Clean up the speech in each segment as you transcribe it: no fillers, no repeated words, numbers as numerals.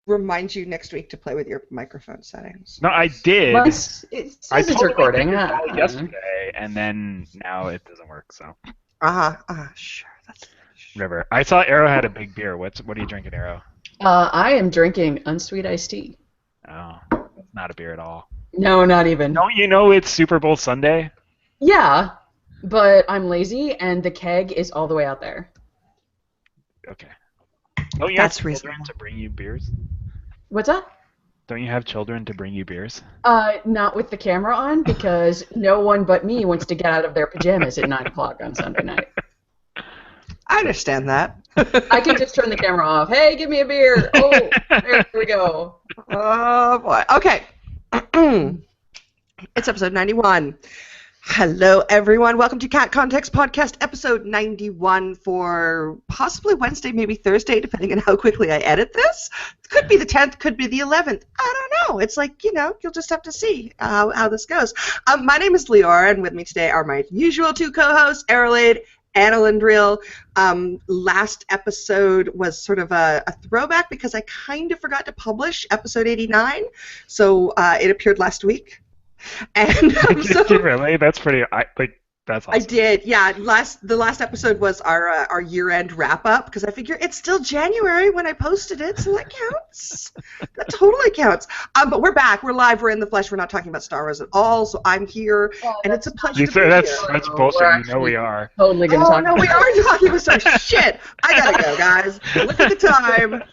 remind you next week to play with your microphone settings. No, I did. Well, it says it's recording. Yesterday, and then now it doesn't work. So. Sure. That's River. I saw Arrow had a big beer. What are you drinking, Arrow? I am drinking unsweet iced tea. Oh, it's not a beer at all. No, not even. Don't you know it's Super Bowl Sunday? Yeah, but I'm lazy, and the keg is all the way out there. Okay. Don't you That's have children reasonable. to bring you beers? What's that? Don't you have children to bring you beers? Not with the camera on, because no one but me wants to get out of their pajamas at 9 o'clock on Sunday night. I understand that. I can just turn the camera off. Hey, give me a beer. Oh, there we go. Oh, boy. Okay. It's episode 91. Hello, everyone. Welcome to Cat Context Podcast, episode 91 for possibly Wednesday, maybe Thursday, depending on how quickly I edit this. Could be the 10th, could be the 11th. I don't know. It's like, you'll just have to see how this goes. My name is Liore, and with me today are my usual two co-hosts, Elly and Aro. Last episode was sort of a throwback because I kind of forgot to publish episode 89, so it appeared last week. And really, that's pretty. That's awesome. I did, yeah. The last episode was our year-end wrap-up because I figure it's still January when I posted it, so that counts. That totally counts. But we're back. We're live. We're in the flesh. We're not talking about Star Wars at all. So I'm here, and it's a pleasure to be here. That's bullshit. You know we are. Totally gonna talk. No, we are talking about Star Wars. Shit. I gotta go, guys. Look at the time.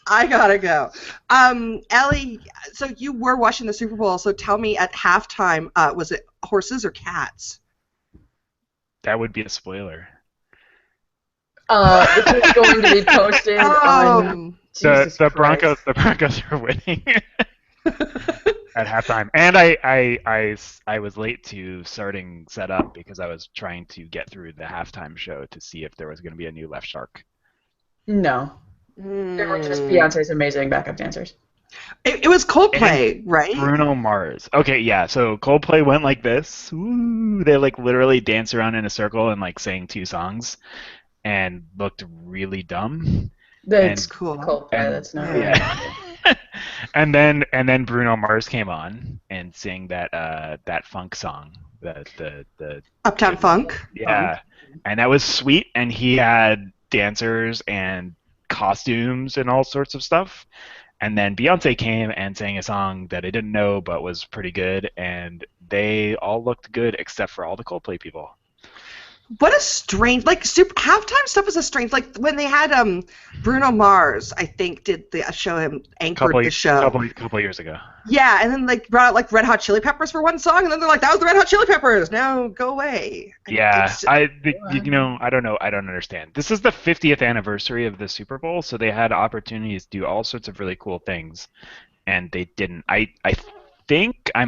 I gotta go. Elly, so you were watching the Super Bowl, so tell me at halftime, was it horses or cats? That would be a spoiler. This is going to be posted on the Broncos. The Broncos are winning at halftime, and I was late to starting setup because I was trying to get through the halftime show to see if there was going to be a new Left Shark. No. They were just Beyonce's amazing backup dancers. It was Coldplay, right? Bruno Mars. Okay, yeah. So Coldplay went like this. Ooh, they literally danced around in a circle and sang 2 songs, and looked really dumb. That's cool. Coldplay. That's not. Yeah. and then Bruno Mars came on and sang that funk song, the Uptown Funk. Yeah, and that was sweet. And he had dancers and costumes and all sorts of stuff. And then Beyonce came and sang a song that I didn't know but was pretty good, and they all looked good except for all the Coldplay people. What a strange, super halftime stuff is a strange, when they had Bruno Mars, I think, did the show, him anchored the show. Couple years ago. Yeah, and then brought out Red Hot Chili Peppers for one song, and then they're like, that was the Red Hot Chili Peppers, now go away. Yeah, I don't know, I don't understand. This is the 50th anniversary of the Super Bowl, so they had opportunities to do all sorts of really cool things, and they didn't. I'm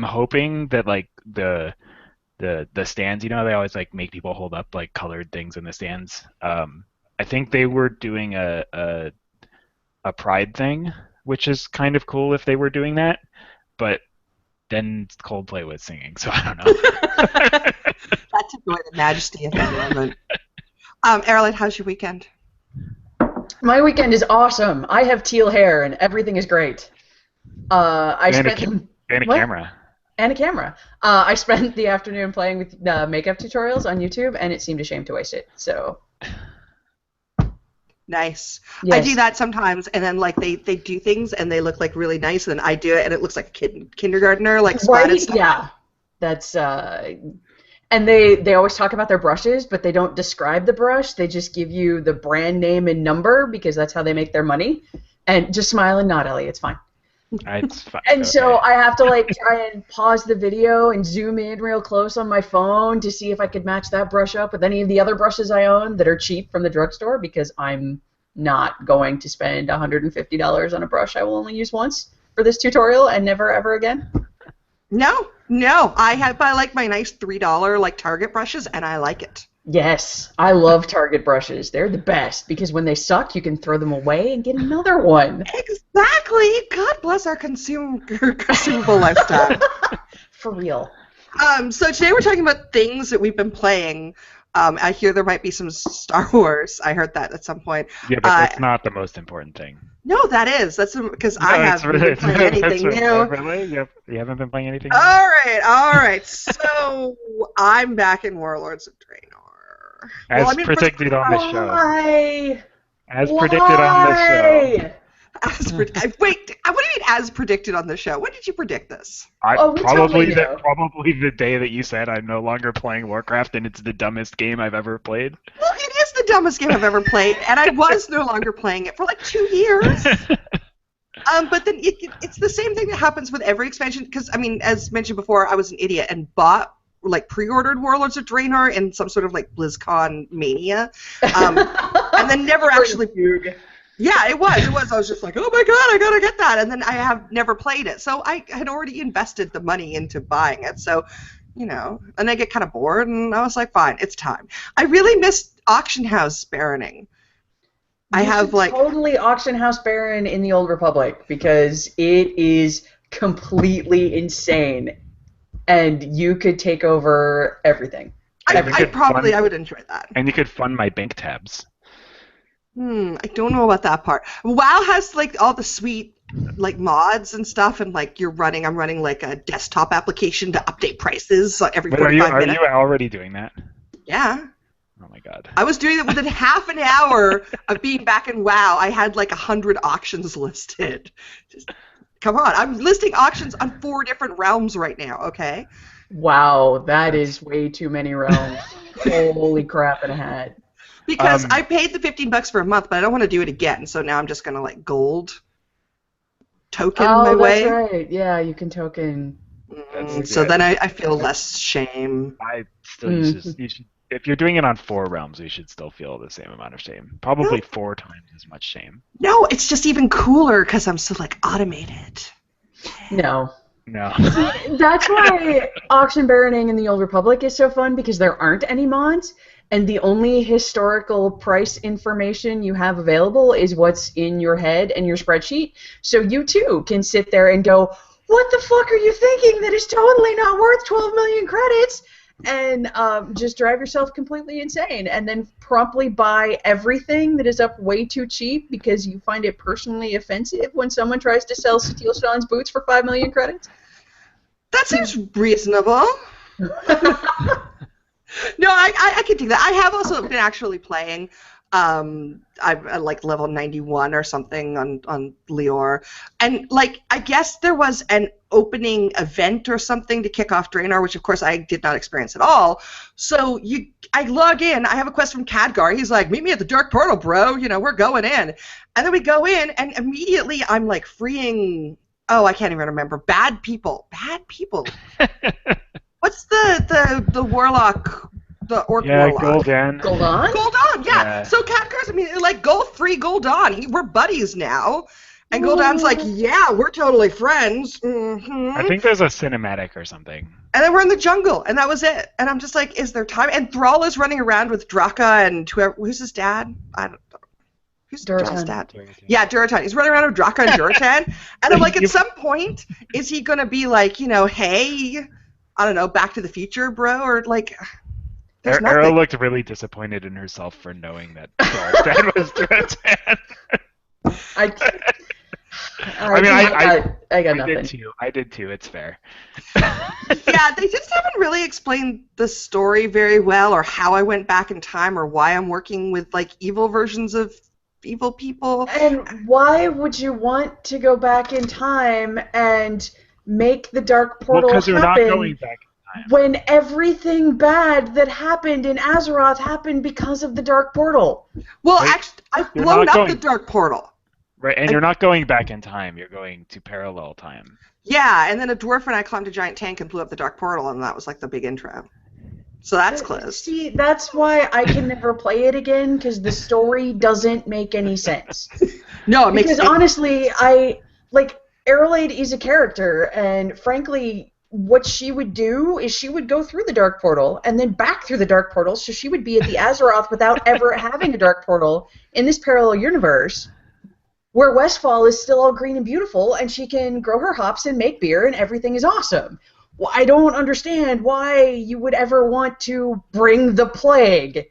hoping that the stands, they always make people hold up colored things in the stands. I think they were doing a pride thing, which is kind of cool if they were doing that, but then Coldplay was singing, so I don't know. That took away the majesty of the moment. Elly, how's your weekend? My weekend is awesome. I have teal hair and everything is great. I spent the afternoon playing with makeup tutorials on YouTube, and it seemed a shame to waste it. So. Nice. Yes. I do that sometimes, and then they do things and they look really nice, and then I do it and it looks like a kindergartner splatted stuff. Yeah, that's and they always talk about their brushes, but they don't describe the brush. They just give you the brand name and number because that's how they make their money. And just smile and nod, Elly. It's fine. It's fine. And so I have to try and pause the video and zoom in real close on my phone to see if I could match that brush up with any of the other brushes I own that are cheap from the drugstore, because I'm not going to spend $150 on a brush I will only use once for this tutorial and never ever again. No. I like my nice $3 Target brushes, and I like it. Yes, I love Target brushes. They're the best because when they suck, you can throw them away and get another one. Exactly. God bless our consumable lifestyle. For real. So today we're talking about things that we've been playing. I hear there might be some Star Wars. I heard that at some point. Yeah, but that's not the most important thing. No, that's because No, I haven't been playing anything new. Really? You haven't been playing anything new? All right. So I'm back in Warlords of Draenor. As predicted on the show. Why? As predicted on the show. Wait, what do you mean as predicted on the show? When did you predict this? We Probably totally knew. probably the day that you said I'm no longer playing Warcraft and it's the dumbest game I've ever played. Well, it is the dumbest game I've ever played, and I was no longer playing it for like 2 years. But then it's the same thing that happens with every expansion, because, I mean, as mentioned before, I was an idiot and pre-ordered Warlords of Draenor in some sort of, like, BlizzCon mania, and then never actually... Yeah, it was. I was just like, oh my god, I gotta get that, and then I have never played it. So I had already invested the money into buying it, so, and I get kind of bored, and I was like, fine, it's time. I really miss Auction House Baroning. Totally Auction House Baron in the Old Republic, because it is completely insane, and you could take over everything. I would enjoy that. And you could fund my bank tabs. I don't know about that part. WoW has like all the sweet like mods and stuff, and like I'm running like a desktop application to update prices every 45 minutes. Are you already doing that? Yeah. Oh my god. I was doing it within half an hour of being back in WoW. I had like 100 auctions listed. Just come on, I'm listing auctions on 4 different realms right now. Okay. Wow, that is way too many realms. Holy crap in a hat. Because I paid the $15 for a month, but I don't want to do it again. So now I'm just gonna like gold token my way. Oh, that's right. Yeah, you can token. So then I feel less shame. You should, if you're doing it on 4 realms, you should still feel the same amount of shame. Probably 4 times as much shame. No, it's just even cooler because I'm so like automated. No. That's why Auction Baroning in the Old Republic is so fun, because there aren't any mods, and the only historical price information you have available is what's in your head and your spreadsheet. So you too can sit there and go, what the fuck are you thinking that is totally not worth 12 million credits? And just drive yourself completely insane, and then promptly buy everything that is up way too cheap because you find it personally offensive when someone tries to sell Steel Sean's boots for 5 million credits? That seems reasonable. No, I can do that. I have also been actually playing. I'm at like level 91 or something on Liore, and like I guess there was an opening event or something to kick off Draenor, which of course I did not experience at all. So I log in. I have a quest from Khadgar. He's like, "Meet me at the Dark Portal, bro. We're going in." And then we go in, and immediately I'm like freeing. Oh, I can't even remember. Bad people. What's the warlock? The orc warlock. Gul'dan. Gul'dan? Yeah. So Khadgar's, like, free Gul'dan. We're buddies now. And Gul'dan's like, yeah, we're totally friends. Mm-hmm. I think there's a cinematic or something. And then we're in the jungle, and that was it. And I'm just like, is there time? And Thrall is running around with Draka and who's his dad? I don't know. Who's Thrall's dad? Yeah, Durotan. He's running around with Draka and Durotan. And I'm like, at some point, is he going to be like, hey, I don't know, Back to the Future, bro? Or like... Aro looked really disappointed in herself for knowing that Thrall's dad was Durotan. I got nothing. I did too. It's fair. Yeah, they just haven't really explained the story very well, or how I went back in time, or why I'm working with like evil versions of evil people. And why would you want to go back in time and make the Dark Portal because you're happen not going back in time. When everything bad that happened in Azeroth happened because of the Dark Portal? Well, actually, I've blown up the Dark Portal. Right, and you're not going back in time. You're going to parallel time. Yeah, and then a dwarf and I climbed a giant tank and blew up the Dark Portal, and that was like the big intro. So that's closed. See, that's why I can never play it again, because the story doesn't make any sense. No, it makes because honestly, Arrowlade is a character, and frankly, what she would do is she would go through the Dark Portal and then back through the Dark Portal, so she would be at the Azeroth without ever having a Dark Portal in this parallel universe, where Westfall is still all green and beautiful, and she can grow her hops and make beer, and everything is awesome. Well, I don't understand why you would ever want to bring the plague.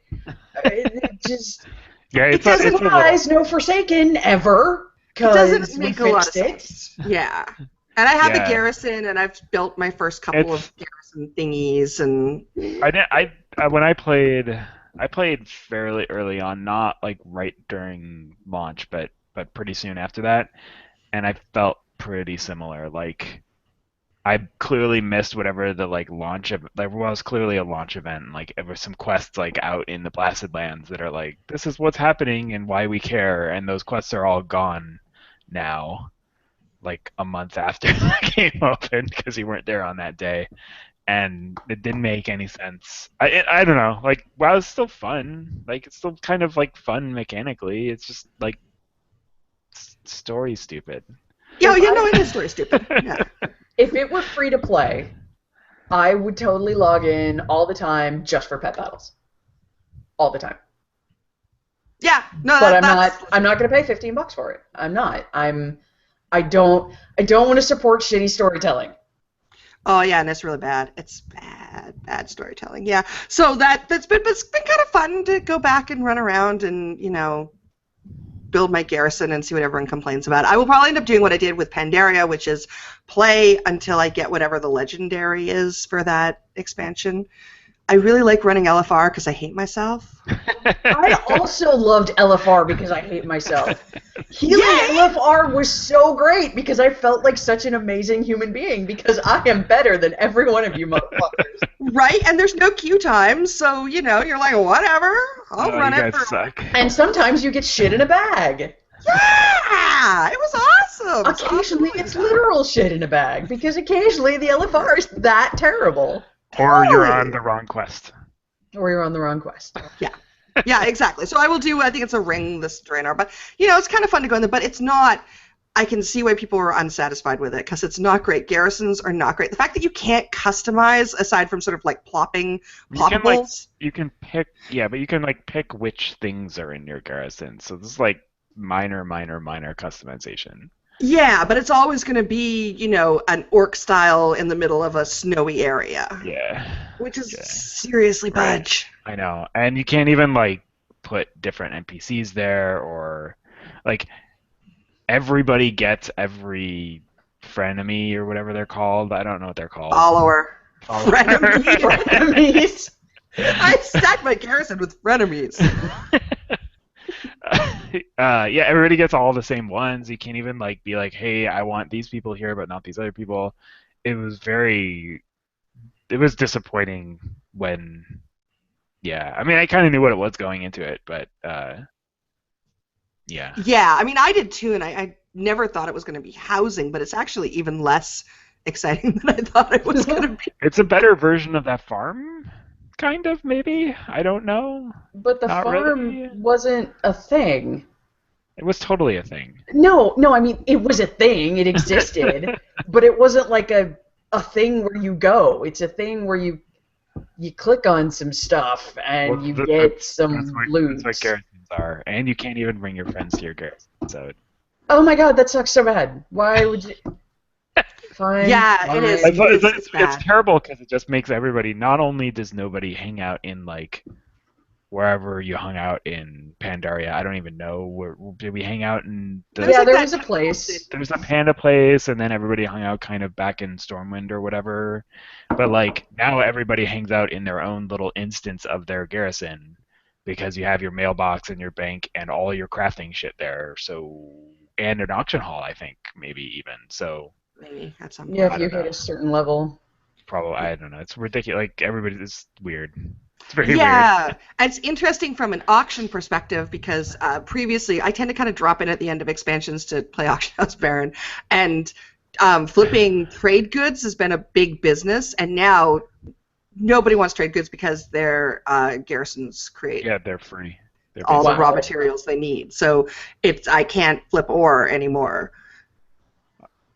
Because it implies no Forsaken ever, because we make a lot of fixed it. sense. Yeah. And I have a Yeah. garrison, and I've built my first couple of garrison thingies, and When I played fairly early on, not like right during launch, but pretty soon after that, and I felt pretty similar. Like I clearly missed whatever the like launch of there was clearly a launch event. And, like there were some quests like out in the Blasted Lands that are like this is what's happening and why we care, and those quests are all gone now. Like a month after the game opened because you weren't there on that day, and it didn't make any sense. I don't know. Like WoW is still fun. Like it's still kind of like fun mechanically. It's just like story stupid. yeah, it is story stupid. Yeah. If it were free to play, I would totally log in all the time just for pet battles. All the time. Yeah. No, But that's I'm not going to pay $15 for it. I'm not. I don't want to support shitty storytelling. Oh yeah, and it's really bad. It's bad storytelling. Yeah. So it's been kind of fun to go back and run around and build my garrison and see what everyone complains about. I will probably end up doing what I did with Pandaria, which is play until I get whatever the legendary is for that expansion. I really like running LFR because I hate myself. I also loved LFR because I hate myself. Healing LFR was so great because I felt like such an amazing human being because I am better than every one of you motherfuckers. Right, and there's no queue time, so you're like, whatever, I'll run you it guys for. suck. And sometimes you get shit in a bag. Yeah, it was awesome. Occasionally it's literal shit in a bag because occasionally the LFR is that terrible. Or you're on the wrong quest. Or you're on the wrong quest. Yeah, exactly. So I will do. I think it's a ring this Draenor, but it's kind of fun to go in there. But it's not. I can see why people are unsatisfied with it because it's not great. Garrisons are not great. The fact that you can't customize aside from sort of like plopping poppables. You can pick, but you can like pick which things are in your garrison. So this is like minor customization. Yeah, but it's always going to be, an orc style in the middle of a snowy area. Yeah. Which is seriously budge. I know. And you can't even like put different NPCs there or like everybody gets every frenemy or whatever they're called. I don't know what they're called. Follower. Frenemies. I stacked my garrison with frenemies. Everybody gets all the same ones. You can't even like be like, hey, I want these people here but not these other people. It was disappointing when I mean I kind of knew what it was going into it, but yeah, I mean I did too, and I never thought it was going to be housing, but it's actually even less exciting than I thought it was going to be. It's a better version of that farm. Kind of, maybe. I don't know. But the Not farm really. wasn't a thing. It was totally a thing. No, I mean, it was a thing. It existed. But it wasn't like a thing where you go. It's a thing where you click on some stuff and you get some loot. That's what garrisons are. And you can't even bring your friends to your garrison. So. Oh my god, that sucks so bad. Why would you... Fine. Yeah, it is. It's terrible because it just makes everybody. Not only does nobody hang out in like wherever you hung out in Pandaria, I don't even know where did we hang out in. There was a place. There's a panda place, and then everybody hung out kind of back in Stormwind or whatever. But like now, everybody hangs out in their own little instance of their garrison because you have your mailbox and your bank and all your crafting shit there. So and an auction hall, I think maybe even so. Maybe at some point. Yeah, if you hit a certain level. Probably, I don't know. It's ridiculous. Like everybody, it's weird. It's very weird. Yeah, it's interesting from an auction perspective because previously I tend to kind of drop in at the end of expansions to play Auction House Baron, and flipping trade goods has been a big business, and now nobody wants trade goods because their garrisons create. Yeah, they're free. All the raw materials they need. So I can't flip ore anymore.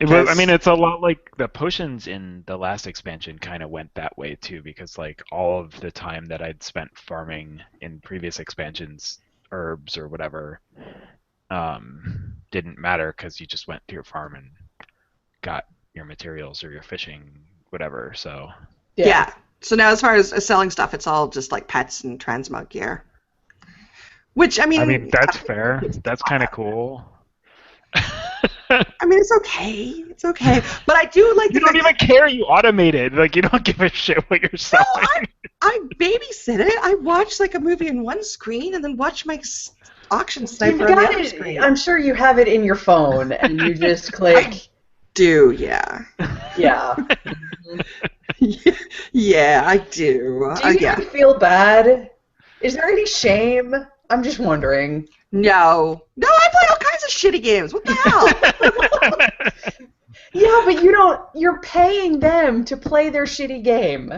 I mean, it's a lot like the potions in the last expansion kind of went that way too, because like all of the time that I'd spent farming in previous expansions, herbs or whatever, didn't matter because you just went to your farm and got your materials or your fishing, whatever. So yeah. So now as far as selling stuff, it's all just like pets and transmog gear. Which I mean that's fair. That's kind of cool. I mean, it's okay. It's okay. But I do like You don't even care. You automate it. Like, you don't give a shit what you're selling. No, I babysit it. I watch like a movie in one screen and then watch my auction sniper on the other screen. I'm sure you have it in your phone and you just click. Yeah. Yeah. Yeah, I do. Do you even feel bad? Is there any shame? I'm just wondering. No, I play all kinds of shitty games. What the hell? Yeah, but you're paying them to play their shitty game.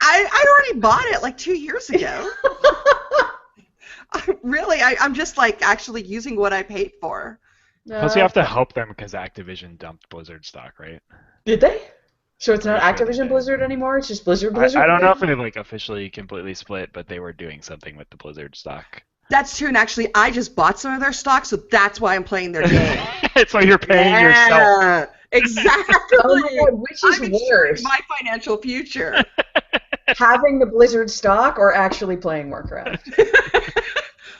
I already bought it like 2 years ago. I'm just like actually using what I paid for. Plus, you have to help them because Activision dumped Blizzard stock, right? Did they? So it's not Activision Blizzard anymore? It's just Blizzard? I don't know if they like officially completely split, but they were doing something with the Blizzard stock. That's true, and actually, I just bought some of their stock, so that's why I'm playing their game. So you're paying yourself. Exactly. Oh my God, which is worse? My financial future. Having the Blizzard stock or actually playing Warcraft?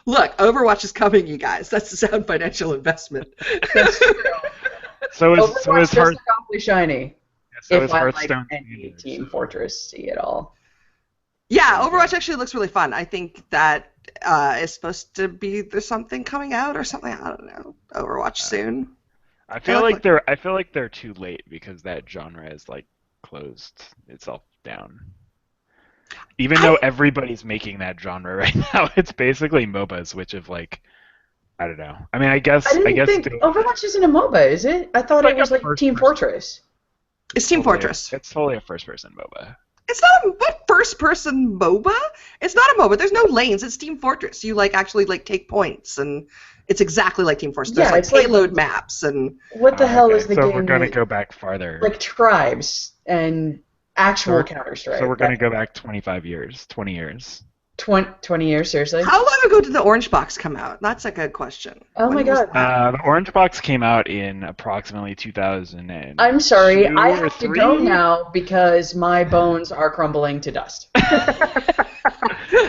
Look, Overwatch is coming, you guys. That's a sound financial investment. That's true. So is Hearthstone awfully shiny. So if is I Hearthstone like any Team Fortress at all. Yeah, Overwatch actually looks really fun. I think that is supposed to be there's something coming out or something. I don't know. Overwatch soon. I feel like they're too late because that genre is like closed itself down. Even though everybody's making that genre right now, it's basically MOBAs, which have like, I don't know. I mean, I guess think Overwatch isn't a MOBA, is it? I thought it was like Team Fortress. It's Team Fortress. It's totally a first-person MOBA. It's not what first-person MOBA? It's not a MOBA. There's no lanes. It's Team Fortress. You like actually like take points, and it's exactly like Team Fortress. There's like payload maps and. What the hell is the game? So we're gonna go back farther. Like tribes and actual Counter-Strike. So we're gonna go back 25 years, 20 years. 20 years, seriously? How long ago did the Orange Box come out? That's a good question. Oh my God. The Orange Box came out in approximately 2000. I'm sorry, I have to go now because my bones are crumbling to dust.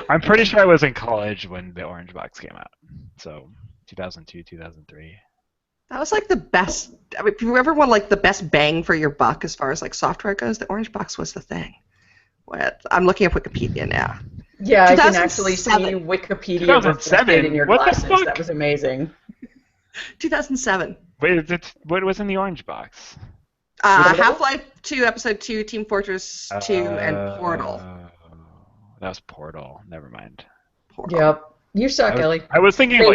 I'm pretty sure I was in college when the Orange Box came out. So 2002, 2003. That was like the best. I mean, if you ever want like the best bang for your buck as far as like software goes, the Orange Box was the thing. I'm looking at Wikipedia now. Yeah, I can actually see Wikipedia reflected in your glasses. That was amazing. 2007. Wait, what was in the Orange Box? Half-Life 2, Episode 2, Team Fortress 2, and Portal. That was Portal. Never mind. Portal. Yep. You suck, Ellie. I was thinking of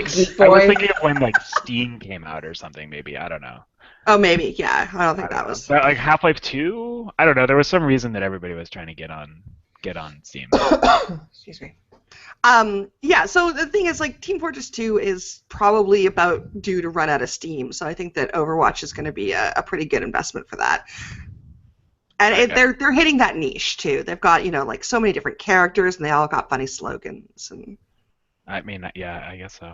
when like Steam came out or something. Maybe I don't know. Oh, maybe. Yeah, I don't think that was. But like Half-Life 2. I don't know. There was some reason that everybody was trying to get on Steam. Excuse me. Yeah, so the thing is, like, Team Fortress 2 is probably about due to run out of steam, so I think that Overwatch is going to be a pretty good investment for that. And they're hitting that niche, too. They've got, like, so many different characters, and they all got funny slogans. And I mean, yeah, I guess so.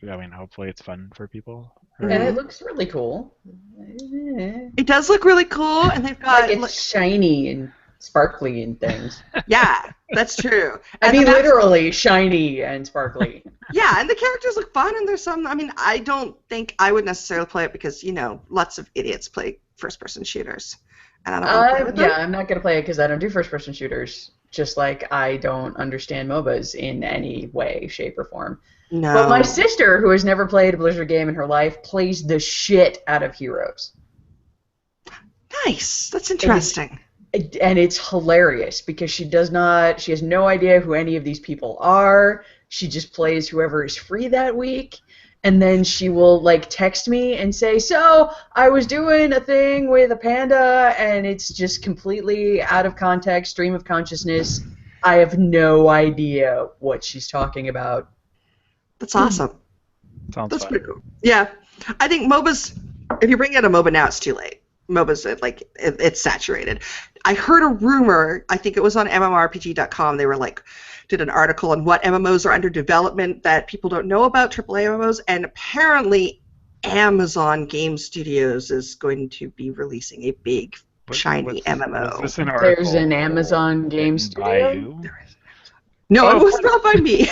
I mean, hopefully it's fun for people. And it looks really cool. It does look really cool, and they've got... Like, it's shiny and sparkly and things. Yeah, that's true. I mean, literally shiny and sparkly. Yeah, and the characters look fun, and there's some... I mean, I don't think I would necessarily play it because, lots of idiots play first-person shooters. And I don't want to play with them. Yeah, I'm not going to play it because I don't do first-person shooters. Just like I don't understand MOBAs in any way, shape, or form. No. But my sister, who has never played a Blizzard game in her life, plays the shit out of Heroes. Nice. That's interesting. And it's hilarious because she has no idea who any of these people are. She just plays whoever is free that week. And then she will, like, text me and say, so, I was doing a thing with a panda, and it's just completely out of context, stream of consciousness. I have no idea what she's talking about. That's awesome. That's pretty cool. Yeah. I think MOBAs, if you bring out a MOBA now, it's too late. MOBAs, it's saturated. I heard a rumor, I think it was on MMORPG.com, they were like, did an article on what MMOs are under development that people don't know about, AAA MMOs, and apparently Amazon Game Studios is going to be releasing a big, shiny MMO. There's an Amazon Game Studio? No, it was not by me.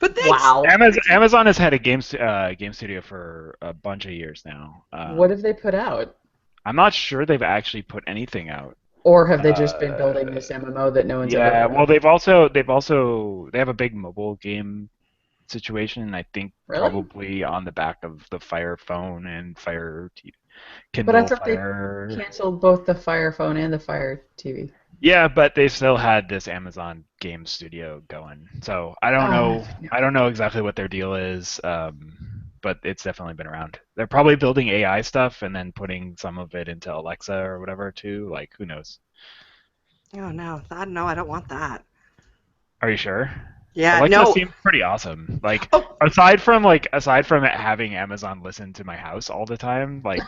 But But thanks. Wow. Amazon has had a game studio for a bunch of years now. What have they put out? I'm not sure they've actually put anything out. Or have they just been building this MMO that no one's ever Yeah, heard well, of? they have a big mobile game situation. I think Really? probably on the back of the Fire Phone and Fire Kindle But I thought Fire. they canceled both the Fire Phone and the Fire TV. Yeah, but they still had this Amazon game studio going. So I don't know. I don't know exactly what their deal is, but it's definitely been around. They're probably building AI stuff and then putting some of it into Alexa or whatever too. Like, who knows? Oh no, I don't want that. Are you sure? Yeah, Alexa no. seems pretty awesome. Like, Oh. aside from having Amazon listen to my house all the time, like.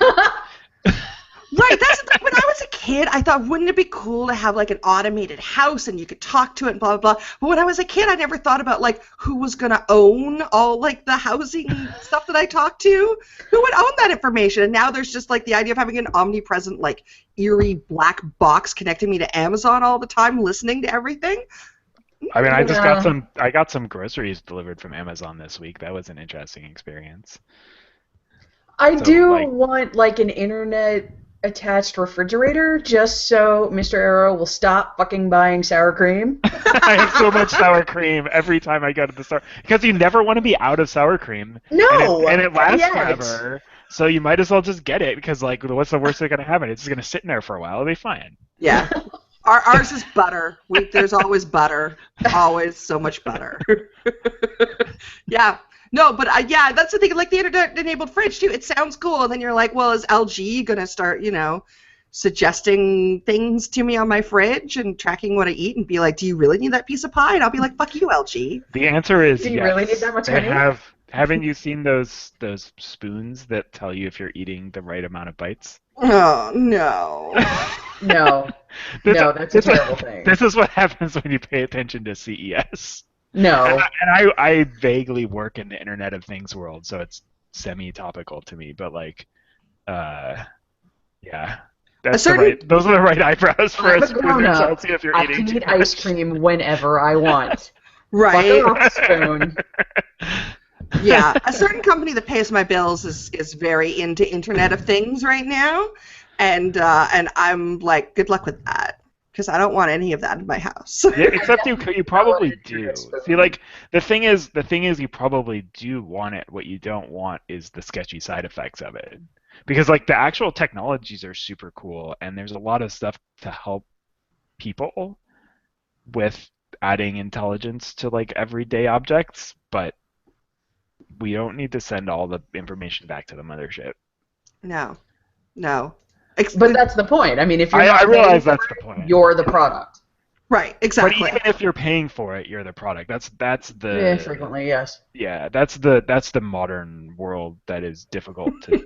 Right, that's the thing. When I was a kid, I thought, wouldn't it be cool to have like an automated house and you could talk to it and blah blah blah. But when I was a kid, I never thought about like who was gonna own all like the housing stuff that I talked to. Who would own that information? And now there's just like the idea of having an omnipresent, like eerie black box connecting me to Amazon all the time, listening to everything. I mean, Yeah. I got some groceries delivered from Amazon this week. That was an interesting experience. I So, do like- want like an internet attached refrigerator just so Mr. Arrow will stop fucking buying sour cream. I have so much sour cream every time I go to the store because you never want to be out of sour cream. No, and it lasts yet. forever. So you might as well just get it because like, what's the worst that's gonna happen? It's just gonna sit in there for a while. It'll be fine. Yeah. Ours is butter. There's always butter. Always so much butter. Yeah. No, but yeah, that's the thing. Like the internet-enabled fridge too. It sounds cool, and then you're like, well, is LG gonna start, suggesting things to me on my fridge and tracking what I eat, and be like, do you really need that piece of pie? And I'll be like, fuck you, LG. The answer is Do you yes. really need that much They honey? haven't you seen those spoons that tell you if you're eating the right amount of bites? Oh no. No, no, that's a terrible thing. This is what happens when you pay attention to CES. No, And I vaguely work in the Internet of Things world, so it's semi-topical to me. But like, yeah, those are the right eyebrows for I'm a a spoon that grown-up. tells you if you're I eating can too eat ice much. cream whenever I want. Right. Fuck off, spoon. Yeah. A certain company that pays my bills is very into Internet of Things right now, and I'm like, good luck with that, because I don't want any of that in my house. Yeah, except you probably Related to do. this spoon. See, like the thing is you probably do want it. What you don't want is the sketchy side effects of it, because like the actual technologies are super cool, and there's a lot of stuff to help people with adding intelligence to like everyday objects, but we don't need to send all the information back to the mothership. No. But that's the point. I mean, if you're I not realize paying that's for the it, point. you're the product. Right, exactly. But even if you're paying for it, you're the product. That's the Yeah, frequently, yes. Yeah, that's the modern world that is difficult to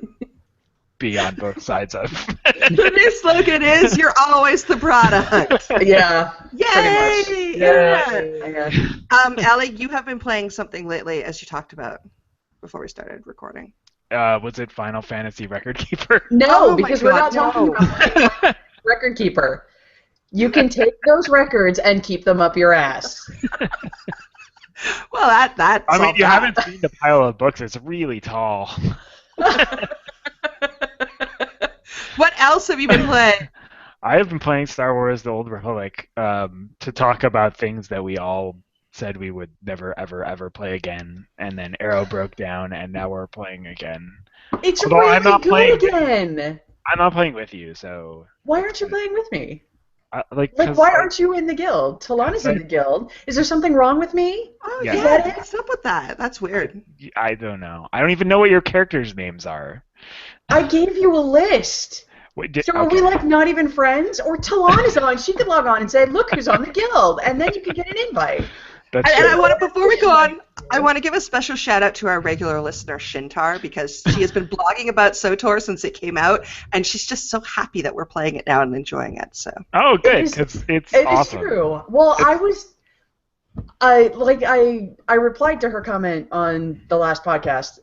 be on both sides of. The new slogan is, you're always the product. Yeah. Yay! Pretty much. Yeah. Yeah. Ellie, you have been playing something lately, as you talked about before we started recording. Was it Final Fantasy Record Keeper? No, Oh my because we're not God, talking no. about record keeper. You can take those records and keep them up your ass. Well, that. I mean, solved you that. haven't seen the pile of books. It's really tall. What else have you been playing? I have been playing Star Wars: The Old Republic to talk about things that we all said we would never, ever, ever play again, and then Arrow broke down, and now we're playing again. It's Although really I'm not good playing- again. I'm not playing with you, so Why aren't you playing with me? like Why aren't you in the guild? Talana's in the guild. Is there something wrong with me? Oh, Yeah. yeah. Is that it? What's up with that? That's weird. I don't know. I don't even know what your characters' names are. I gave you a list. Wait, So are we like not even friends? Or Talana's on. She could log on and say, look who's on the guild. And then you can get an invite. That's And I true. want to, before we go on, I want to give a special shout out to our regular listener, Shintar, because she has been blogging about SWTOR since it came out, and she's just so happy that we're playing it now and enjoying it. So. Oh, good, It is- because it's It is awesome. true. Well, I replied to her comment on the last podcast.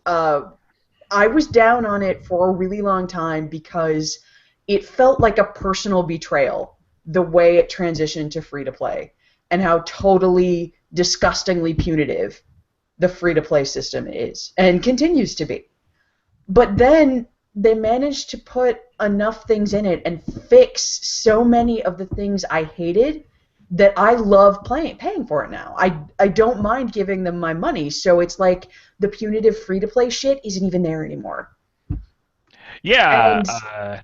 I was down on it for a really long time because it felt like a personal betrayal the way it transitioned to free to play and how totally disgustingly punitive the free-to-play system is and continues to be. But then they managed to put enough things in it and fix so many of the things I hated that I love paying for it now. I don't mind giving them my money, so it's like the punitive free-to-play shit isn't even there anymore. Yeah,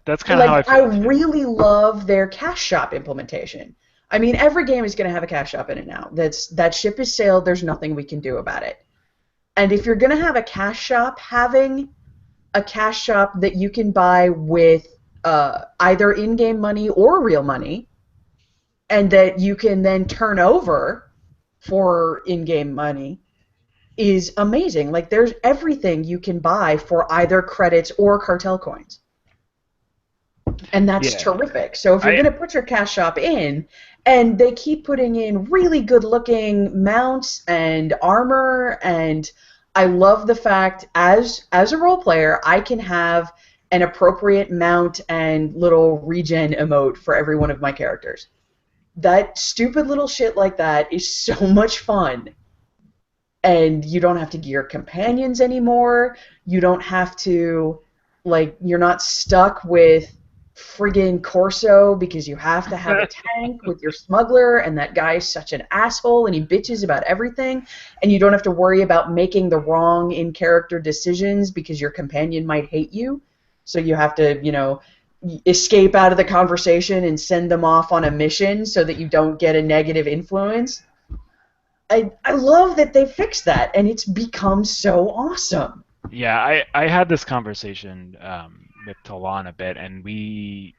that's kind of how I feel. I really love their cash shop implementation. I mean, every game is going to have a cash shop in it now. That ship is sailed. There's nothing we can do about it. And if you're going to have a cash shop, having a cash shop that you can buy with either in-game money or real money, and that you can then turn over for in-game money, is amazing. Like, there's everything you can buy for either credits or cartel coins. And that's terrific. So if you're going to put your cash shop in, and they keep putting in really good-looking mounts and armor, and I love the fact, as a role player, I can have an appropriate mount and little regen emote for every one of my characters. That stupid little shit like that is so much fun. And you don't have to gear companions anymore. You don't have to, like, you're not stuck with friggin' Corso because you have to have a tank with your smuggler, and that guy is such an asshole and he bitches about everything, and you don't have to worry about making the wrong in-character decisions because your companion might hate you. So you have to, escape out of the conversation and send them off on a mission so that you don't get a negative influence. I love that they fixed that, and it's become so awesome. Yeah, I had this conversation with Talon a bit, and we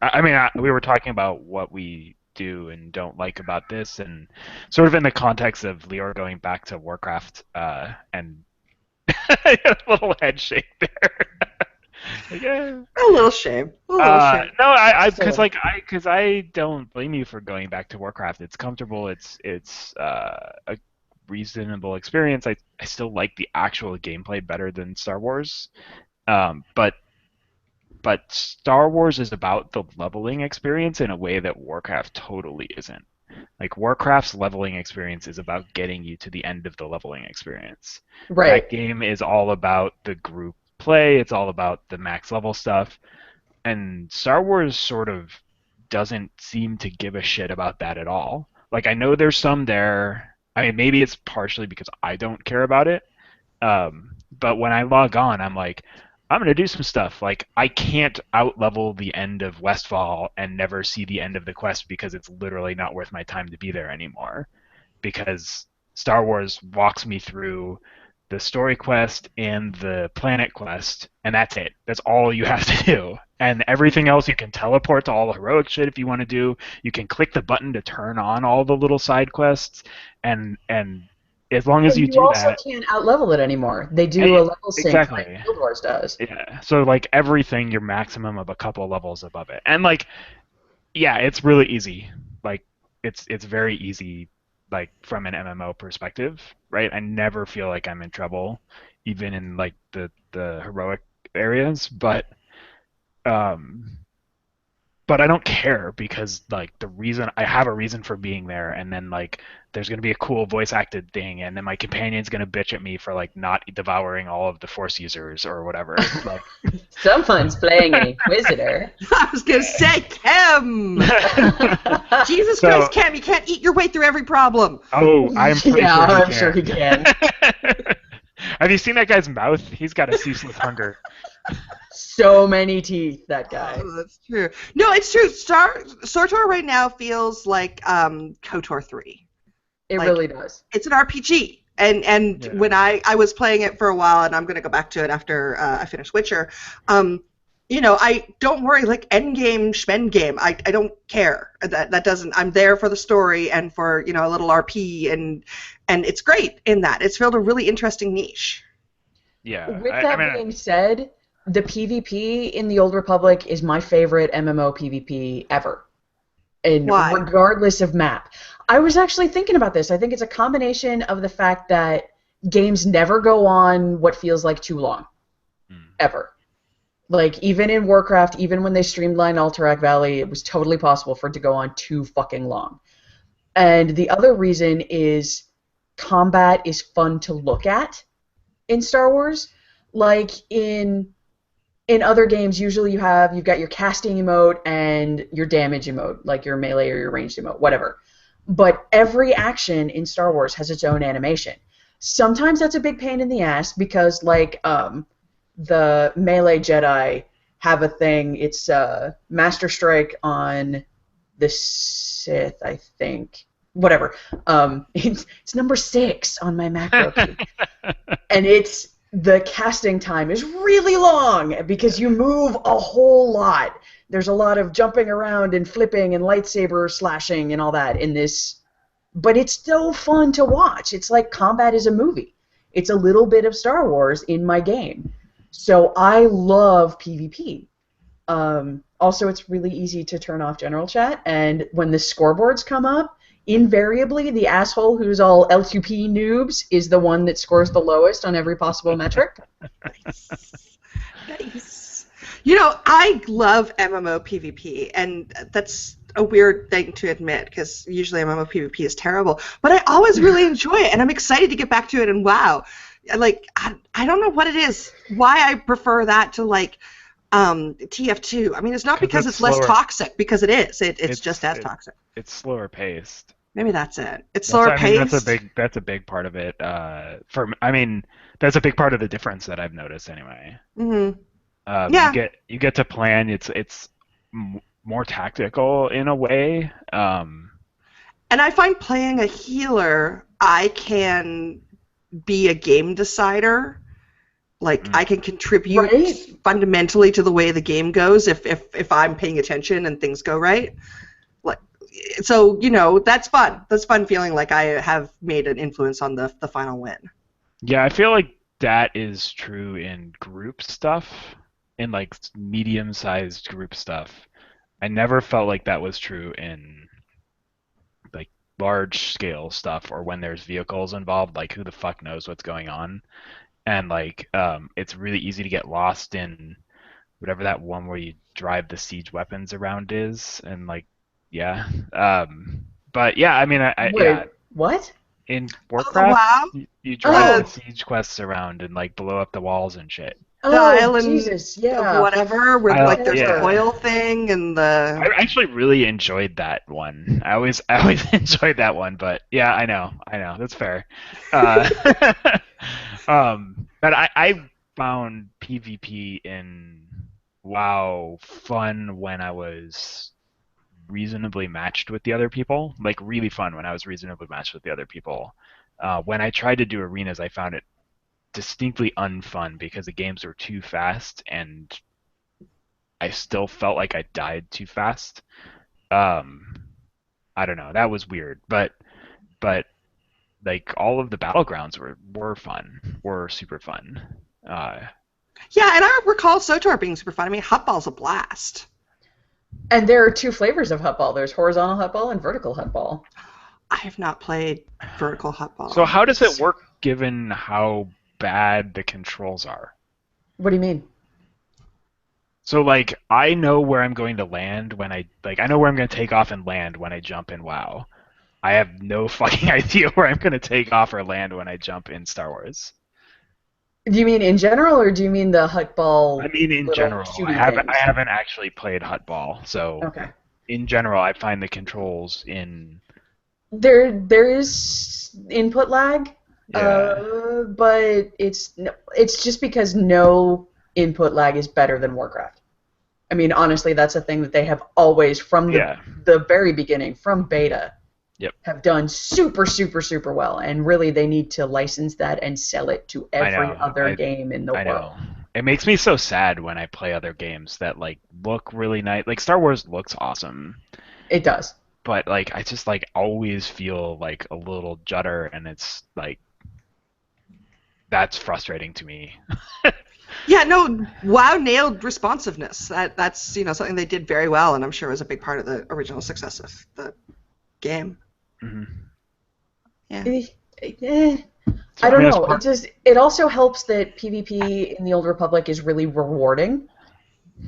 were talking about what we do and don't like about this, and sort of in the context of Liore going back to Warcraft, and a little head shake there. Yeah. A little shame. No, because I don't blame you for going back to Warcraft. It's comfortable. It's a reasonable experience. I still like the actual gameplay better than Star Wars, but Star Wars is about the leveling experience in a way that Warcraft totally isn't. Like, Warcraft's leveling experience is about getting you to the end of the leveling experience. Right. That game is all about the group play. It's all about the max level stuff. And Star Wars sort of doesn't seem to give a shit about that at all. Like, I know there's some there. I mean, maybe it's partially because I don't care about it. But when I log on, I'm like, I'm going to do some stuff. Like, I can't out-level the end of Westfall and never see the end of the quest because it's literally not worth my time to be there anymore. Because Star Wars walks me through the story quest and the planet quest, and that's it. That's all you have to do. And everything else you can teleport to all the heroic shit if you want to do. You can click the button to turn on all the little side quests, and as long as you do that... You also can't out-level it anymore. They do a level sync like Guild Wars does. Yeah, so, like, everything, you're maximum of a couple levels above it. And, like, yeah, it's really easy. Like, it's very easy, like, from an MMO perspective, right? I never feel like I'm in trouble, even in, like, the heroic areas, but I don't care because, like, I have a reason for being there, and then, like, there's going to be a cool voice acted thing, and then my companion's going to bitch at me for, like, not devouring all of the Force users or whatever. Like, someone's playing an Inquisitor. I was going to say, Kim! Jesus Christ, Kim, you can't eat your way through every problem. Oh, I'm pretty sure he can. Have you seen that guy's mouth? He's got a ceaseless hunger. So many teeth, that guy. Oh, that's true. No, it's true. SWTOR right now feels like KOTOR 3. It really does. It's an RPG. And when I was playing it for a while, and I'm going to go back to it after I finish Witcher, I don't worry, like, endgame, schmendgame. I don't care. That doesn't. I'm there for the story and for, a little RP, and it's great in that. It's filled a really interesting niche. Yeah. With that being said, the PvP in the Old Republic is my favorite MMO PvP ever. And why? Regardless of map. I was actually thinking about this. I think it's a combination of the fact that games never go on what feels like too long. Ever. Like, even in Warcraft, even when they streamlined Alterac Valley, it was totally possible for it to go on too fucking long. And the other reason is combat is fun to look at in Star Wars. Like in other games, usually you've got your casting emote and your damage emote, like your melee or your ranged emote, whatever. But every action in Star Wars has its own animation. Sometimes that's a big pain in the ass because, like, the melee Jedi have a thing. It's Master Strike on the Sith, I think. Whatever. It's number 6 on my macro key. And the casting time is really long because you move a whole lot. There's a lot of jumping around and flipping and lightsaber slashing and all that in this. But it's so fun to watch. It's like combat is a movie. It's a little bit of Star Wars in my game. So I love PvP. Also, it's really easy to turn off general chat. And when the scoreboards come up, invariably the asshole who's all L2P noobs is the one that scores the lowest on every possible metric. Nice. You know, I love MMO PvP, and that's a weird thing to admit because usually MMO PvP is terrible, but I always really enjoy it, and I'm excited to get back to it. And WoW, like I don't know what it is, why I prefer that to like TF2. I mean, it's not because it's less toxic, because it is. It's just as toxic. It's slower paced. Maybe that's it. It's slower paced. That's a big part of it. That's a big part of the difference that I've noticed anyway. Mm-hmm. Yeah. You get to plan. It's more tactical in a way. And I find playing a healer, I can be a game decider. Like I can contribute fundamentally to the way the game goes if I'm paying attention and things go right. So, you know, that's fun. That's fun feeling like I have made an influence on the final win. Yeah, I feel like that is true in group stuff, in like medium-sized group stuff. I never felt like that was true in like large-scale stuff or when there's vehicles involved, like who the fuck knows what's going on. And like it's really easy to get lost in whatever that one where you drive the siege weapons around is, and like yeah, but yeah, I mean, Wait, what? In Warcraft, wow. you drive the siege quests around and like blow up the walls and shit. The island, Jesus, yeah. Whatever, where like there's the oil thing and the. I actually really enjoyed that one. I always enjoyed that one, but yeah, I know, that's fair. But I found PvP in WoW fun when I was reasonably matched with the other people. Like really fun when I was reasonably matched with the other people. When I tried to do arenas, I found it distinctly unfun because the games were too fast and I still felt like I died too fast. I don't know, that was weird, but like all of the battlegrounds were fun, were super fun. Yeah, and I recall SWTOR being super fun. I mean, Hutball's a blast. And there are 2 flavors of Hutball. There's horizontal Hutball and vertical Hutball. I have not played vertical Hutball. So how does it work given how bad the controls are? What do you mean? So like I know where I'm going to land when I know where I'm going to take off and land when I jump in WoW. I have no fucking idea where I'm going to take off or land when I jump in Star Wars. Do you mean in general, or do you mean the Hutball? I mean in general. I haven't actually played Hutball, so okay. In general, I find the controls in. There is input lag, yeah. But it's just because no input lag is better than Warcraft. I mean, honestly, that's a thing that they have always, from the very beginning, from beta. Yep. Have done super, super, super well, and really they need to license that and sell it to every other game in the world. Know. It makes me so sad when I play other games that like look really nice. Like Star Wars looks awesome. It does. But like I just like always feel like a little judder, and it's like that's frustrating to me. Yeah, no, WoW nailed responsiveness. That's something they did very well, and I'm sure was a big part of the original success of the game. Mm-hmm. Yeah. I don't know. It also helps that PvP in the Old Republic is really rewarding.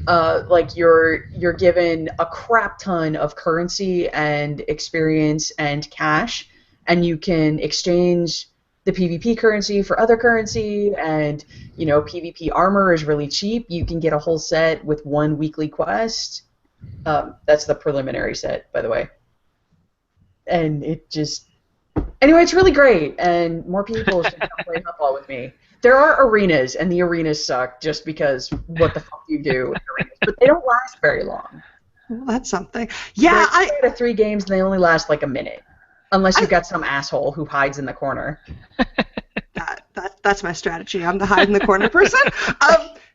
Like you're given a crap ton of currency and experience and cash, and you can exchange the PvP currency for other currency, and PvP armor is really cheap. You can get a whole set with one weekly quest. That's the preliminary set, by the way. And anyway, it's really great, and more people should come play football with me. There are arenas, and the arenas suck just because what the fuck you do with arenas, but they don't last very long. Well, that's something. Yeah, I play 3 games, and they only last like a minute, unless you've got some asshole who hides in the corner. That's my strategy. I'm the hide in the corner person.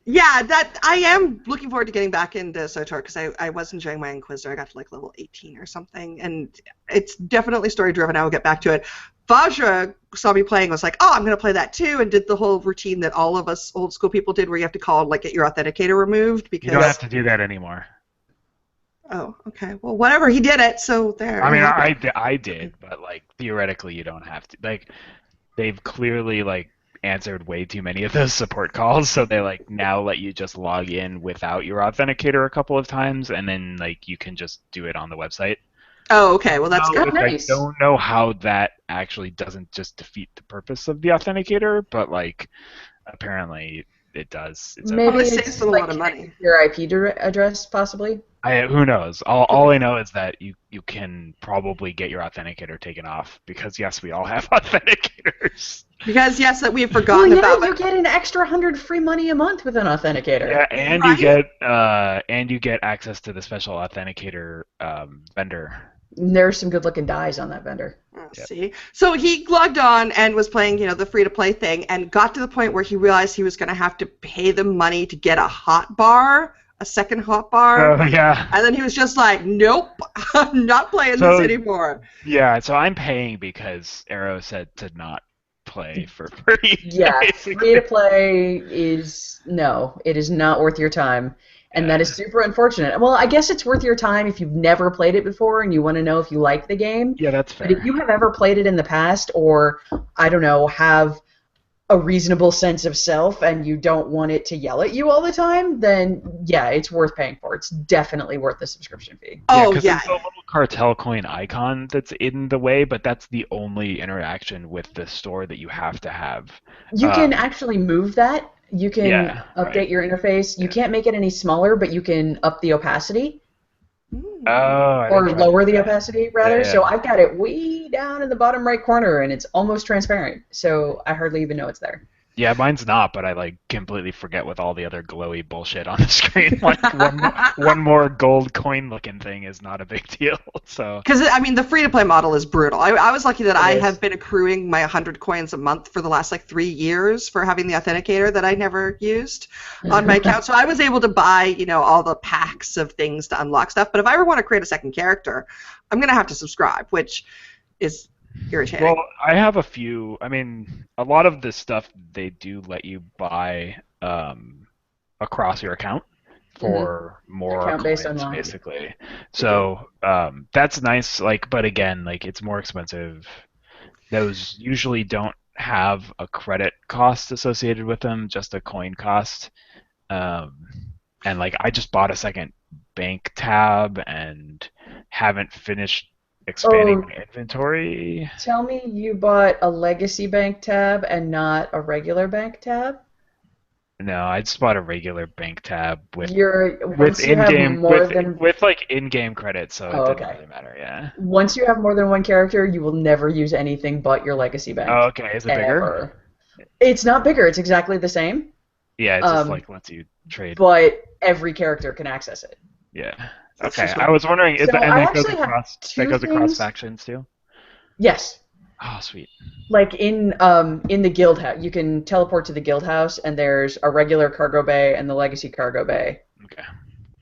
Yeah, that I am looking forward to getting back into SWTOR because I was enjoying my Inquisitor. I got to like level 18 or something, and it's definitely story driven. I will get back to it. Vajra saw me playing, was like, oh, I'm going to play that too, and did the whole routine that all of us old school people did where you have to call and like get your authenticator removed. Because you don't have to do that anymore. Oh, okay. Well, whatever. He did it, so there. I mean, I did, but like theoretically you don't have to. Like they've clearly like answered way too many of those support calls, so they like now let you just log in without your authenticator a couple of times, and then like you can just do it on the website. Oh, okay. Well, that's good. Nice. I don't know how that actually doesn't just defeat the purpose of the authenticator, but like apparently it does. Maybe it saves them a lot of money. Your IP address, possibly. Who knows? All I know is that you can probably get your authenticator taken off because yes, we all have authenticators. Because yes, that we've forgotten about. You get an extra 100 free money a month with an authenticator. Yeah, and you get access to the special authenticator vendor. There's some good-looking dyes on that vendor. Oh, yep. See, so he logged on and was playing, the free-to-play thing, and got to the point where he realized he was going to have to pay them money to get a hot bar. A second hot bar. Oh, yeah. And then he was just like, nope, I'm not playing this anymore. Yeah, so I'm paying because Aro said to not play for free. Yeah, free to play is it is not worth your time. And that is super unfortunate. Well, I guess it's worth your time if you've never played it before and you want to know if you like the game. Yeah, that's fair. But if you have ever played it in the past or, I don't know, have a reasonable sense of self and you don't want it to yell at you all the time, then yeah, it's worth paying for. It's definitely worth the subscription fee. Oh, yeah. Yeah. There's a little cartel coin icon that's in the way, but that's the only interaction with the store that you have to have. You can actually move that. You can update your interface. You can't make it any smaller, but you can up the opacity. Or lower the opacity, rather. Yeah. So I've got it way down in the bottom right corner, and it's almost transparent. So I hardly even know it's there. Yeah, mine's not, but I like completely forget with all the other glowy bullshit on the screen. Like one more gold coin-looking thing is not a big deal. So because I mean, the free-to-play model is brutal. I was lucky that I have been accruing my 100 coins a month for the last like 3 years for having the authenticator that I never used on my account. So I was able to buy all the packs of things to unlock stuff. But if I ever want to create a second character, I'm gonna have to subscribe, which is irritating. Well, I have a few. I mean, a lot of this stuff they do let you buy across your account for more coins, basically. So that's nice. Like, but again, like it's more expensive. Those usually don't have a credit cost associated with them, just a coin cost. And like, I just bought a second bank tab and haven't finished expanding my inventory. Tell me you bought a legacy bank tab and not a regular bank tab? No, I just bought a regular bank tab with like in-game credits, so it didn't really matter. Yeah. Once you have more than one character, you will never use anything but your legacy bank. Oh, okay. Is it bigger? It's not bigger. It's exactly the same. Yeah, it just like lets you trade. But every character can access it. Yeah. Okay, I was wondering, that goes across factions too? Yes. Oh, sweet. Like in the guild house, you can teleport to the guild house, and there's a regular cargo bay and the legacy cargo bay. Okay.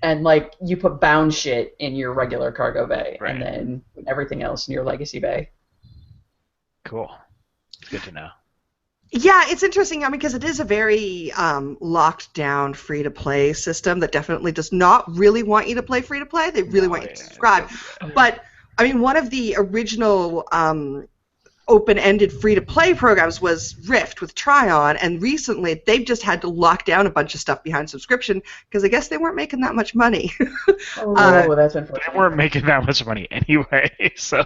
And like you put bound shit in your regular cargo bay, and then everything else in your legacy bay. Cool. Good to know. Yeah, it's interesting. I mean, because it is a very locked down free-to-play system that definitely does not really want you to play free-to-play. They really want you to subscribe. But I mean, one of the original open-ended free-to-play programs was Rift with Tryon, and recently they've just had to lock down a bunch of stuff behind subscription because I guess they weren't making that much money. That's unfortunate. They weren't making that much money anyway, so.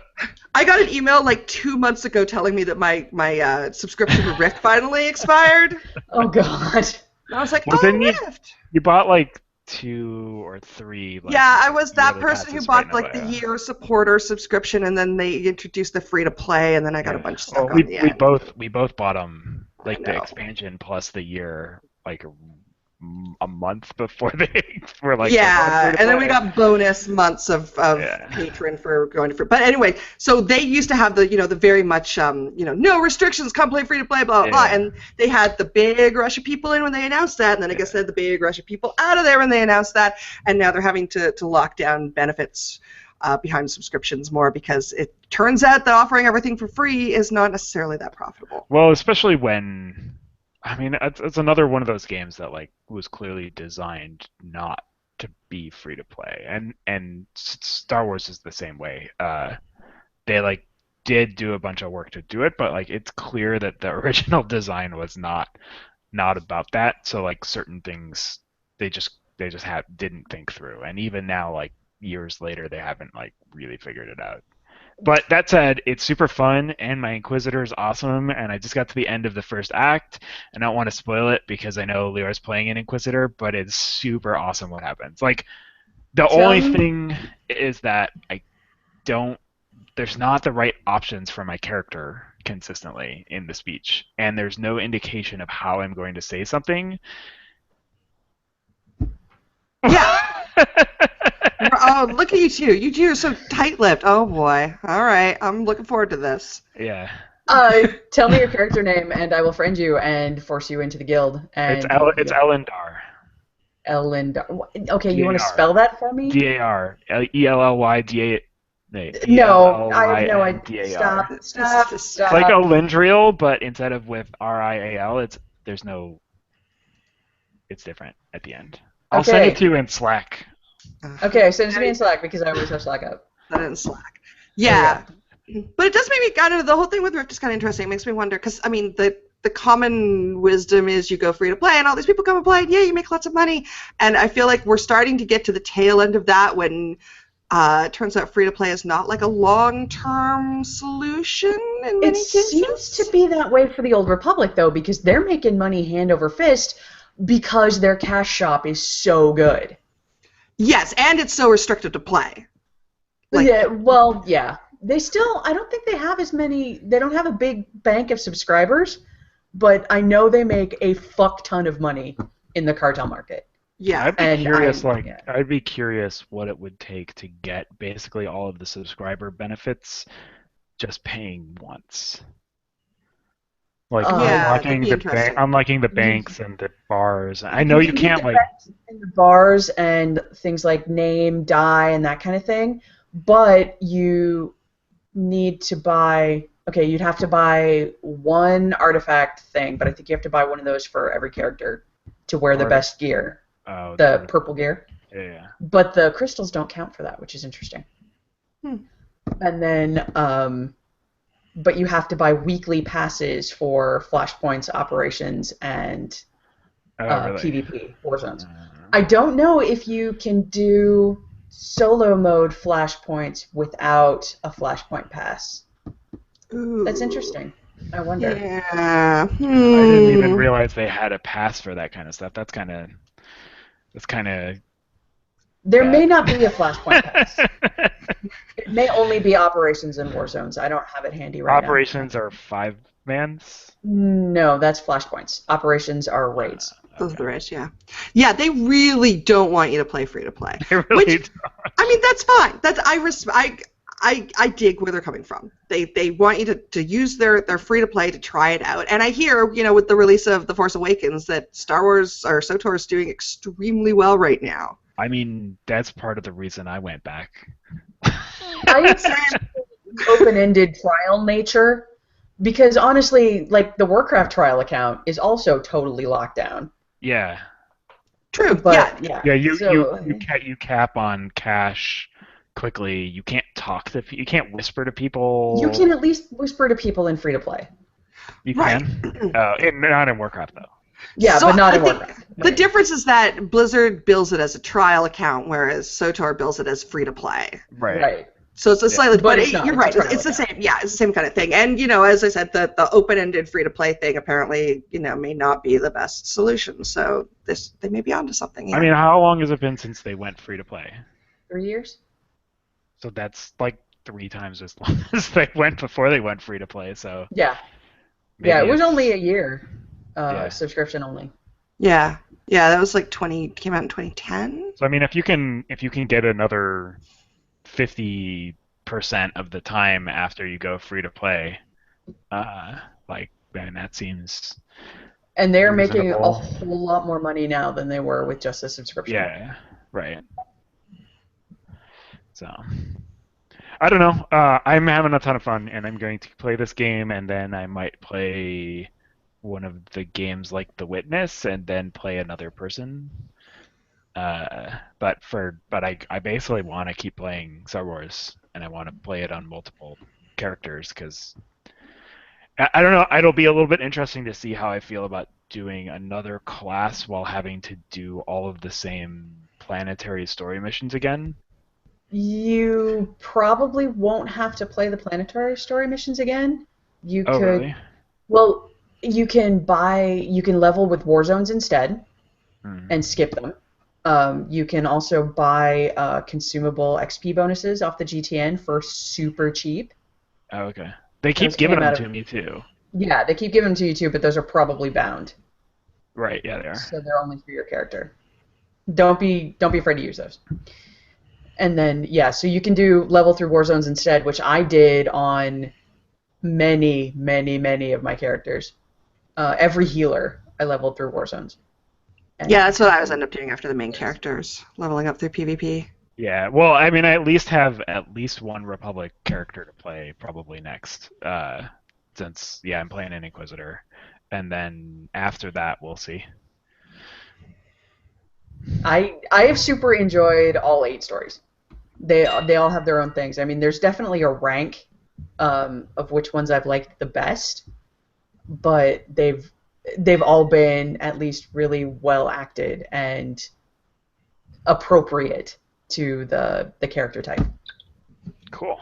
I got an email like 2 months ago telling me that my subscription to Rift finally expired. Oh God. And I was like, Rift. You bought like 2 or 3. Like, yeah, I was that person who bought right like the year supporter subscription, and then they introduced the free-to-play, and then I got a bunch of stuff on the end. We both bought them, like the expansion plus the year, like a month before they were like. Yeah, and then we got bonus months of patron for going to free. But anyway, so they used to have the the very much no restrictions, come play free to play, blah blah blah, and they had the big rush of people in when they announced that, and then I guess they had the big rush of people out of there when they announced that, and now they're having to lock down benefits behind subscriptions more because it turns out that offering everything for free is not necessarily that profitable. Well, especially when. I mean, it's another one of those games that like was clearly designed not to be free to play, and Star Wars is the same way. They like did do a bunch of work to do it, but like it's clear that the original design was not about that. So like certain things they just didn't think through, and even now like years later they haven't like really figured it out. But that said, it's super fun, and my Inquisitor is awesome, and I just got to the end of the first act, and I don't want to spoil it because I know Liore's playing an Inquisitor, but it's super awesome what happens. Like, the only thing is that there's not the right options for my character consistently in the speech, and there's no indication of how I'm going to say something. Yeah. Oh, look at you two. You two are so tight-lipped. Oh, boy. All right. I'm looking forward to this. Yeah. Tell me your character name, and I will friend you and force you into the guild. And it's Elly and Aro. Elly and Aro. Okay, you want to D-A-R. spell that for me? D-A-R. Ellylda. No, I have no idea. Stop. It's like a Lindriel, but instead of with R-I-A-L, it's different at the end. I'll send it to you in Slack. Okay, send it to me in Slack because I always have Slack up. Send it in Slack. Yeah. But it does make me kind of, the whole thing with Rift is kind of interesting. It makes me wonder, because, I mean, the common wisdom is you go free to play and all these people come and play, and yeah, you make lots of money. And I feel like we're starting to get to the tail end of that when it turns out free to play is not like a long-term solution in many cases. It seems to be that way for the Old Republic, though, because they're making money hand over fist because their cash shop is so good. Yes, and it's so restricted to play. Like, yeah. They still, I don't think they have as many, they don't have a big bank of subscribers, but I know they make a fuck ton of money in the cartel market. Yeah. I'd be curious what it would take to get basically all of the subscriber benefits just paying once. Like unlocking the banks and the bars. I know you can't like in the bars and things like name, die, and that kind of thing, but you need to buy. Okay, you'd have to buy one artifact thing, but I think you have to buy one of those for every character to wear the best gear, the purple gear. Yeah. But the crystals don't count for that, which is interesting. And then. But you have to buy weekly passes for Flashpoints, Operations, and PvP, Warzones. I don't know if you can do solo mode Flashpoints without a Flashpoint pass. Ooh. That's interesting. I wonder. Yeah. I didn't even realize they had a pass for that kind of stuff. That's kind of There may not be a Flashpoint pass. It may only be Operations and Warzones. I don't have it handy right now. Operations are 5-mans? No, that's Flashpoints. Operations are raids. Those are the raids, yeah. Yeah, they really don't want you to play free to play. They really don't. I mean, that's fine. I dig where they're coming from. They want you to use their free to play to try it out. And I hear, with the release of The Force Awakens, that Star Wars or SWTOR is doing extremely well right now. I mean, that's part of the reason I went back. I would say open-ended trial nature, because honestly, like the Warcraft trial account is also totally locked down. Yeah. True. But you cap on cash quickly. You can't talk to people. You can't whisper to people. You can at least whisper to people in free-to-play. You Right. can. Not in Warcraft though. Yeah, So but not I in think Warcraft. The difference is that Blizzard bills it as a trial account, whereas SWTOR bills it as free-to-play. Right. So it's a slightly, But it's not. you're It's right. a trial It's the account. same. Yeah, it's the same kind of thing. And as I said, the open-ended free-to-play thing apparently, may not be the best solution. So they may be onto something. Yeah. I mean, how long has it been since they went free to play? 3 years? So that's like 3 times as long as they went before they went free to play. So Yeah. maybe Yeah, it was it's- only a year. Yeah. Subscription only. Yeah. That was like came out in 2010. So I mean, if you can get another 50% of the time after you go free to play, man, that seems And they're making a reasonable. whole lot more money now than they were with just a subscription. Yeah, right. So I don't know. I'm having a ton of fun, and I'm going to play this game, and then I might play one of the games like The Witness, and then play another person. But I basically want to keep playing Star Wars, and I want to play it on multiple characters because I don't know. It'll be a little bit interesting to see how I feel about doing another class while having to do all of the same planetary story missions again. You probably won't have to play the planetary story missions again. You Oh, could. really? Well, you can level with war zones instead Hmm. and skip them. You can also buy consumable XP bonuses off the GTN for super cheap. Oh, okay. They keep Those giving came them out to of- me too. Yeah, they keep giving them to you too, but those are probably bound, Right? Yeah, they are. so they're only for your character. Don't be afraid to use those. And then so you can do level through war zones instead, which I did on many, many, many of my characters. Every healer I leveled through war zones. And Yeah, that's what I was end up doing after the main characters, leveling up through PvP. Yeah. Well, I mean, I at least have at least one Republic character to play probably next. Since I'm playing an Inquisitor, and then after that we'll see. I have super enjoyed all 8 stories. They all have their own things. I mean, there's definitely a rank of which ones I've liked the best, but they've all been at least really well acted and appropriate to the character type. Cool.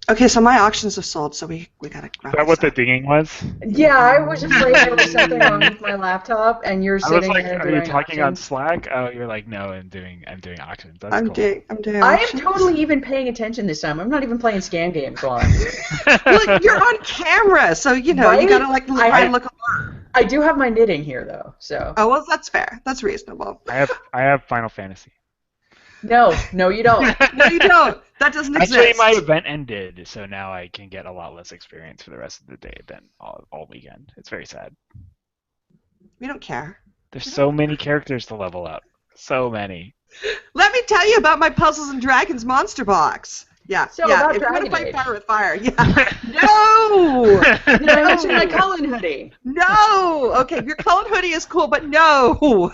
Okay, so my auctions have sold, so we gotta wrap Is that what this the up. dinging was? Yeah, I was afraid there was something wrong with my laptop, and you're I was sitting like, there are you doing talking on auctions. Slack? Oh, you're like, no, I'm doing auctions. That's I'm cool. doing I am auctions. totally even paying attention this time. I'm not even playing scam games while I'm doing it. Well, you're on camera, so you Right? gotta like I- look alert. I do have my knitting here, though, so. Oh well, that's fair. That's reasonable. I have Final Fantasy. No, you don't. No, you don't. That doesn't Actually, exist. my event ended, so now I can get a lot less experience for the rest of the day than all weekend. It's very sad. We don't care. There's so many characters to level up. So many. Let me tell you about my Puzzles and Dragons monster box. Yeah, So yeah. about If you want to Dragon fight Age. fire with fire, yeah. No, Did I mention my Cullen hoodie? no. Okay, your Cullen hoodie is cool, but no.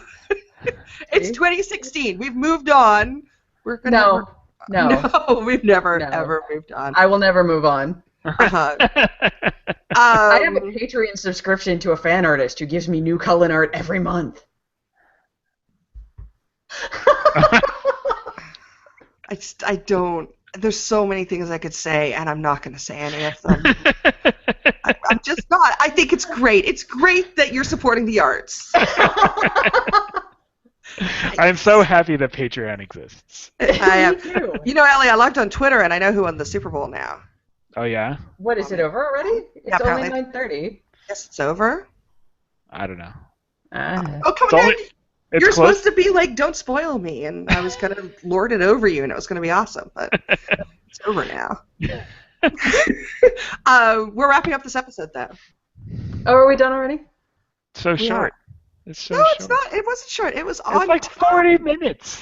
It's See? 2016. We've moved on. We're gonna. No. No, we've never No. ever moved on. I will never move on. Uh-huh. I have a Um, Patreon subscription to a fan artist who gives me new Cullen art every month. I don't. There's so many things I could say, and I'm not going to say any of them. I'm just not. I think it's great. It's great that you're supporting the arts. I'm so happy that Patreon exists. I am. Me too. You know, Ellie, I logged on Twitter, and I know who won the Super Bowl now. Oh yeah? What, is it over already? Yeah, It's only apparently. 9:30. Yes, it's over. I don't know. Oh, come It's on. only- It's You're close. supposed to be like, don't spoil me, and I was going to lord it over you, and it was going to be awesome, but it's over now. We're wrapping up this episode, though. Oh, are we done already? so We short. It's so No, short. it's not. It wasn't short. It was It's on like 40 minutes.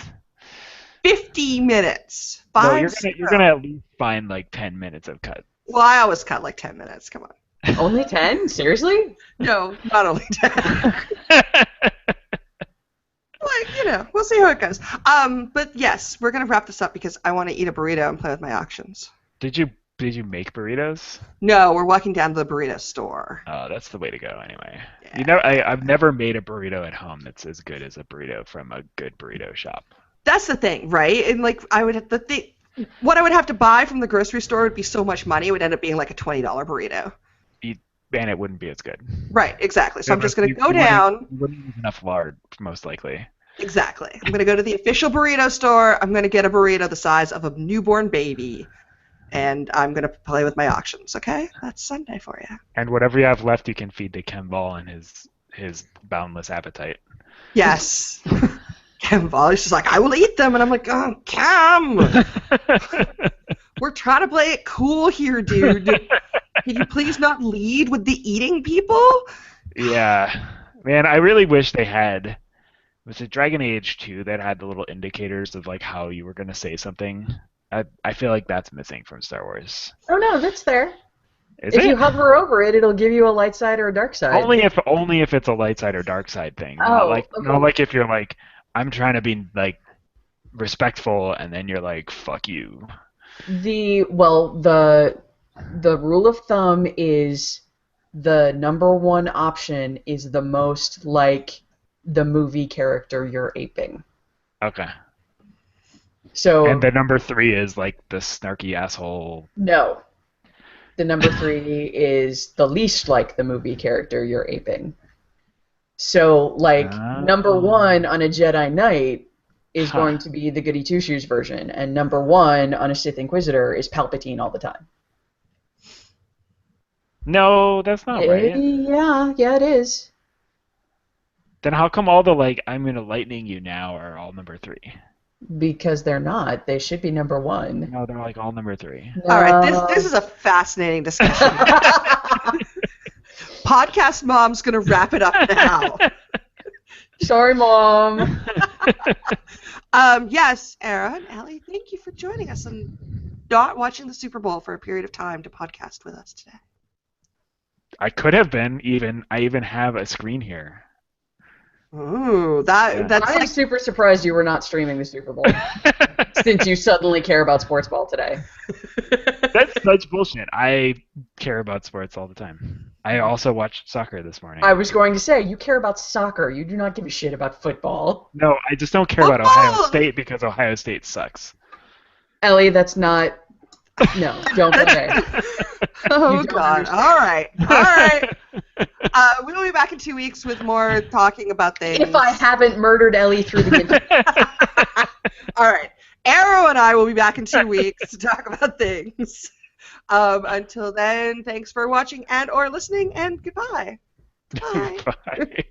50 minutes. No, Five. you're gonna at least find like 10 minutes of cut. Well, I always cut like 10 minutes. Come on. Only 10? Seriously? No, not only 10. Like, know. We'll see how it goes. But yes, we're gonna wrap this up because I want to eat a burrito and play with my auctions. Did you make burritos? No, we're walking down to the burrito store. Oh, that's the way to go anyway. Yeah. You know, I've never made a burrito at home that's as good as a burrito from a good burrito shop. That's the thing, right? And like what I would have to buy from the grocery store would be so much money. It would end up being like a $20 burrito. And it wouldn't be as good. Right, exactly. So I'm just going to go down. You wouldn't use enough lard, most likely. Exactly. I'm going to go to the official burrito store. I'm going to get a burrito the size of a newborn baby. And I'm going to play with my auctions, okay? That's Sunday for you. And whatever you have left, you can feed to Ken Ball and his boundless appetite. Yes. Cam Ball is just like, I will eat them. And I'm like, oh, Cam! We're trying to play it cool here, dude. Can you please not lead with the eating people? Yeah. Man, I really wish they had... Was it Dragon Age 2 that had the little indicators of like how you were going to say something? I feel like that's missing from Star Wars. Oh no, that's there. Is if it? you hover over it, it'll give you a light side or a dark side. Only if it's a light side or dark side thing. Oh, Not like if you're like, I'm trying to be like respectful, and then you're like, fuck you. The rule of thumb is the number one option is the most like the movie character you're aping. Okay. So. And the number 3 is like the snarky asshole. No. The number 3 is the least like the movie character you're aping. So, like, number 1 on a Jedi Knight is going to be the Goody Two-Shoes version, and number 1 on a Sith Inquisitor is Palpatine all the time. No, that's not right. Yeah, it is. Then how come all the, like, I'm going to lightning you now are all number 3? Because they're not. They should be number 1. No, they're like all number 3. No. All right, this is a fascinating discussion. Podcast Mom's going to wrap it up now. Sorry, Mom. Yes, Aro and Elly, thank you for joining us and not watching the Super Bowl for a period of time to podcast with us today. I could have been even. I even have a screen here. Ooh, that's I'm like super surprised you were not streaming the Super Bowl since you suddenly care about sports ball today. That's bullshit. I care about sports all the time. I also watched soccer this morning. I was going to say, you care about soccer. You do not give a shit about football. No, I just don't care about Ohio State because Ohio State sucks. Elly, that's not... No, don't go there. Oh, God. All right. We will be back in 2 weeks with more talking about things. If I haven't murdered Elly through the kitchen. All right. Aro and I will be back in 2 weeks to talk about things. Until then, thanks for watching and or listening, and goodbye. Bye. Bye.